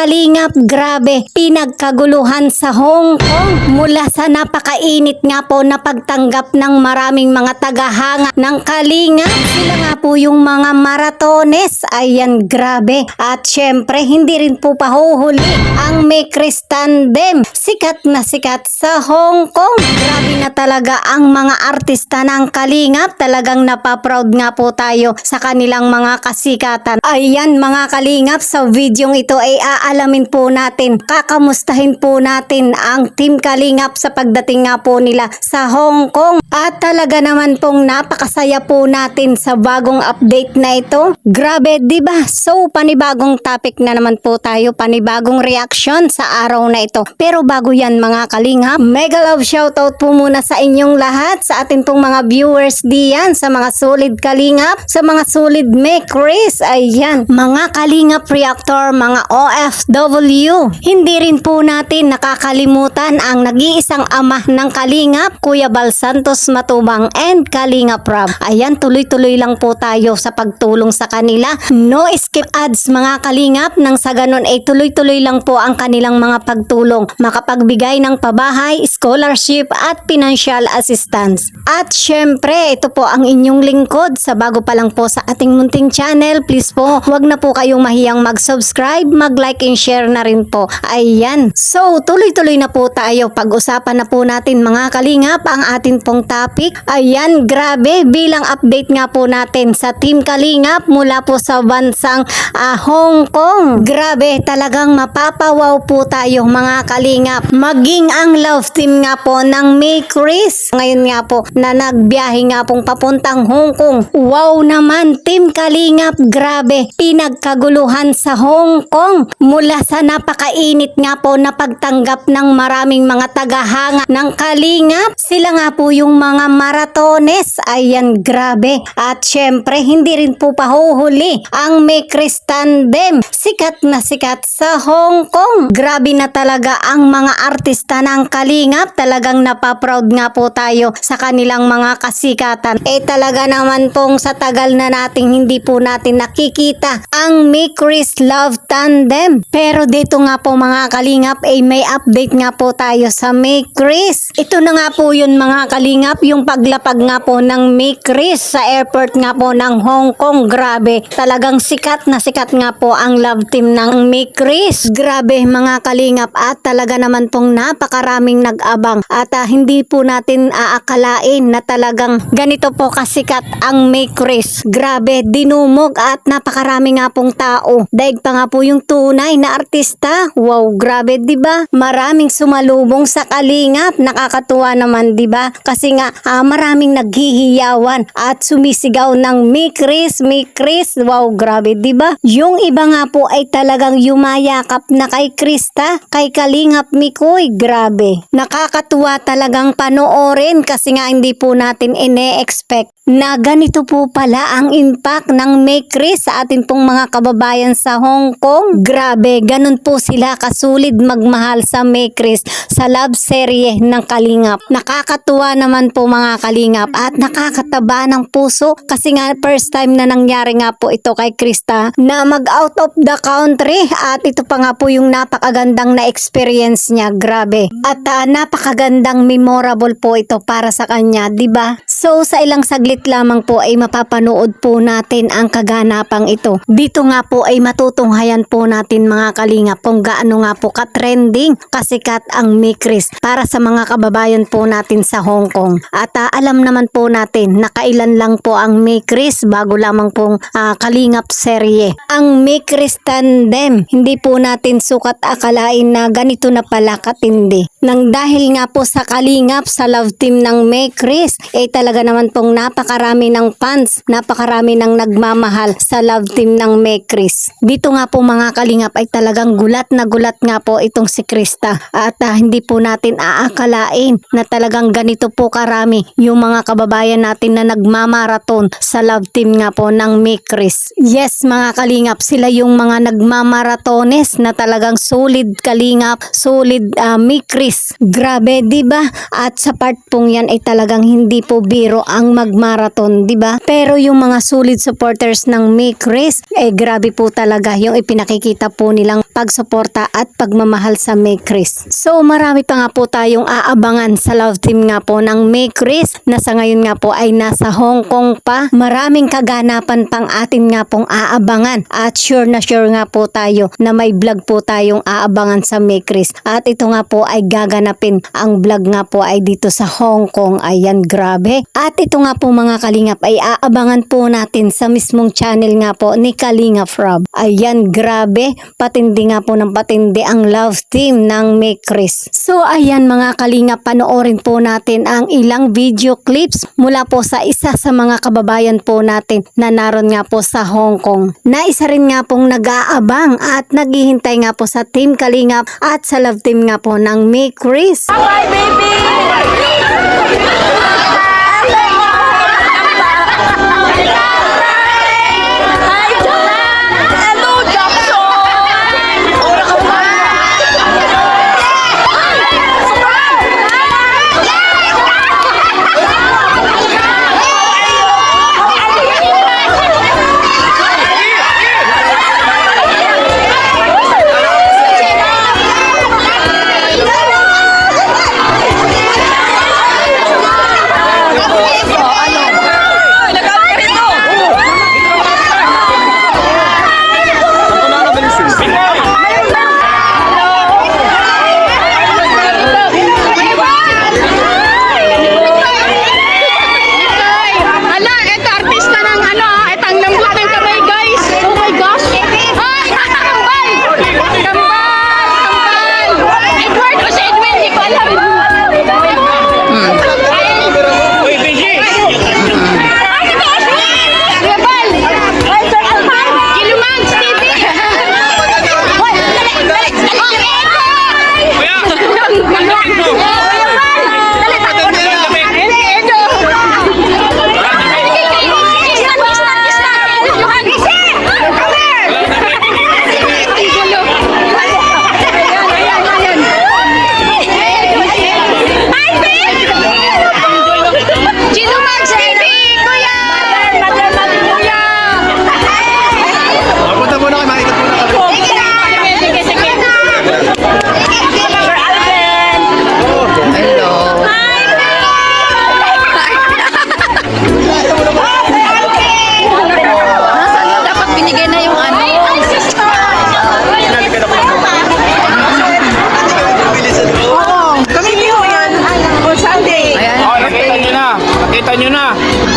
Kalingap, grabe, pinagkaguluhan sa Hong Kong mula sa napakainit nga po na pagtanggap ng maraming mga tagahanga ng Kalingap. Sila nga po yung mga maratones, ayan grabe. At syempre, hindi rin po pahuhuli ang Mekris Tandem, sikat na sikat sa Hong Kong. Grabe na talaga ang mga artista ng Kalingap, talagang napaproud nga po tayo sa kanilang mga kasikatan. Ayan mga Kalingap, sa videong ito ay aalamin po natin, kakamustahin po natin ang Team Kalingap sa pagdating nga po nila sa Hong Kong. At talaga naman pong napakasaya po natin sa bagong update na ito. Grabe, diba? So, panibagong topic na naman po tayo, panibagong reaction sa araw na ito. Pero bago yan mga Kalingap, mega love shoutout po muna sa inyong lahat, sa atin pong mga viewers diyan, sa mga solid Kalingap, sa mga solid Mekris, ayan, mga Kalingap reactor, mga OFW. Hindi rin po natin nakakalimutan ang nag-iisang ama ng Kalingap, Kuya Bal Santos Matubang and Kalingap Rob. Ayan, tuloy-tuloy lang po tayo sa pagtulong sa kanila. No skip ads mga Kalingap, nang sa ganun ay tuloy-tuloy lang po ang kanilang mga pagtulong, makapagbigay ng pabahay, scholarship at financial assistance. At syempre, ito po ang inyong lingkod. Sa bago pa lang po sa ating munting channel, please po, wag na po kayong mahiyang mag-subscribe, mag-like and share na rin po. Ayan. So, tuloy-tuloy na po tayo. Pag-usapan na po natin mga Kalingap ang atin pong topic. Ayan, grabe, bilang update nga po natin sa Team Kalingap mula po sa bansang Hong Kong. Grabe, talagang mapapawaw po tayo mga Kalingap. Maging ang love team nga po ng Mekris ngayon nga po na nagbiyahe nga pong papuntang Hong Kong. Wow naman, Team Kalingap, grabe, pinagkaguluhan sa Hong Kong mula sa napakainit nga po na pagtanggap ng maraming mga tagahanga ng Kalingap. Sila nga po yung mga maratones, ayan grabe. At syempre, hindi rin po pahuhuli ang Mekris Tandem, sikat na sikat sa Hong Kong. Grabe na talaga ang mga artista ng Kalingap, talagang napaproud nga po tayo sa kanilang mga kasikatan. Talaga naman pong sa tagal na nating hindi po natin nakikita ang Mekris Love Tandem. Pero dito nga po mga Kalingap may update nga po tayo sa Mekris. Ito na nga po yun mga Kalingap, yung paglapag nga po ng Mekris sa airport nga po ng Hong Kong. Grabe, talagang sikat na sikat nga po ang love team ng Mekris. Grabe mga Kalingap, at talaga naman pong napakaraming nag-abang at hindi po natin aakalain na talagang ganito po kasikat ang Mekris. Grabe, dinumog at napakarami nga pong tao. Daig pa nga po yung tunay na artista. Wow, grabe, diba? Maraming sumalubong sa Kalingap. Nakakatuwa naman, diba? Kasi nga maraming naghihiyawan at sumisigaw ng Mekris, Mekris. Wow, grabe, diba? Yung iba nga po ay talagang yumayakap na kay Krista, kay Kalingap Mikoy. Grabe. Nakakatuwa talagang panoorin kasi nga hindi po natin ine-expect na ganito po pala ang impact ng Mekris sa atin pong mga kababayan sa Hong Kong. Grabe, ganun po sila kasulit magmahal sa Mekris sa love serye ng Kalingap. Nakakatuwa naman po mga Kalingap at nakakataba ng puso kasi nga first time na nangyari nga po ito kay Krista na mag out of the country at ito pa nga po yung napakagandang na experience niya. Grabe. At napakagandang memorable po ito para sa kanya, diba? So sa ilang saglit lamang po ay mapapanood po natin ang kaganapang ito. Dito nga po ay matutunghayan po natin mga Kalingap kung gaano nga po ka-trending, kasikat ang Mekris para sa mga kababayan po natin sa Hong Kong. At alam naman po natin na kailan lang po ang Mekris bago lamang pong Kalingap serye. Ang Mekris Tandem, hindi po natin sukat akalain na ganito na pala katindi. Nang dahil nga po sa Kalingap, sa love team ng Mekris, talaga naman pong napakarami ng fans, napakarami ng nagmamahal sa love team ng Mekris. Dito nga po mga Kalingap ay talagang gulat na gulat nga po itong si Krista at hindi po natin aakalain na talagang ganito po karami yung mga kababayan natin na nagmamaraton sa love team nga po ng Mekris. Yes mga Kalingap, sila yung mga nagmamaratones na talagang solid Kalingap, solid Mekris. Grabe, diba? At sa part pong yan ay talagang hindi po biro ang magmarathon, di ba? Pero yung mga solid supporters ng May Chris, grabe po talaga yung ipinakikita po nilang pagsuporta at pagmamahal sa May Chris. So marami pa nga po tayong aabangan sa love team nga po ng May Chris na sa ngayon nga po ay nasa Hong Kong pa. Maraming kaganapan pang atin nga pong aabangan at sure nga po tayo na may vlog po tayong aabangan sa May Chris. At ito nga po ay gaganapin. Ang vlog nga po ay dito sa Hong Kong. Ayan, grabe. At ito nga po mga kalingap ay aabangan po natin sa mismong channel nga po ni Kalingap Rob. Ayan, grabe. Patindi nga po ng patindi ang love team ng May Chris. So ayan mga kalingap, panoorin po natin ang ilang video clips mula po sa isa sa mga kababayan po natin na naroon nga po sa Hong Kong. Na isa rin nga pong nag-aabang at naghihintay nga po sa Team Kalingap at sa love team nga po ng May Chris. Hi, baby! Hi, Jack! Hello, Jackson! Ora ka ba? Nakita nyo na.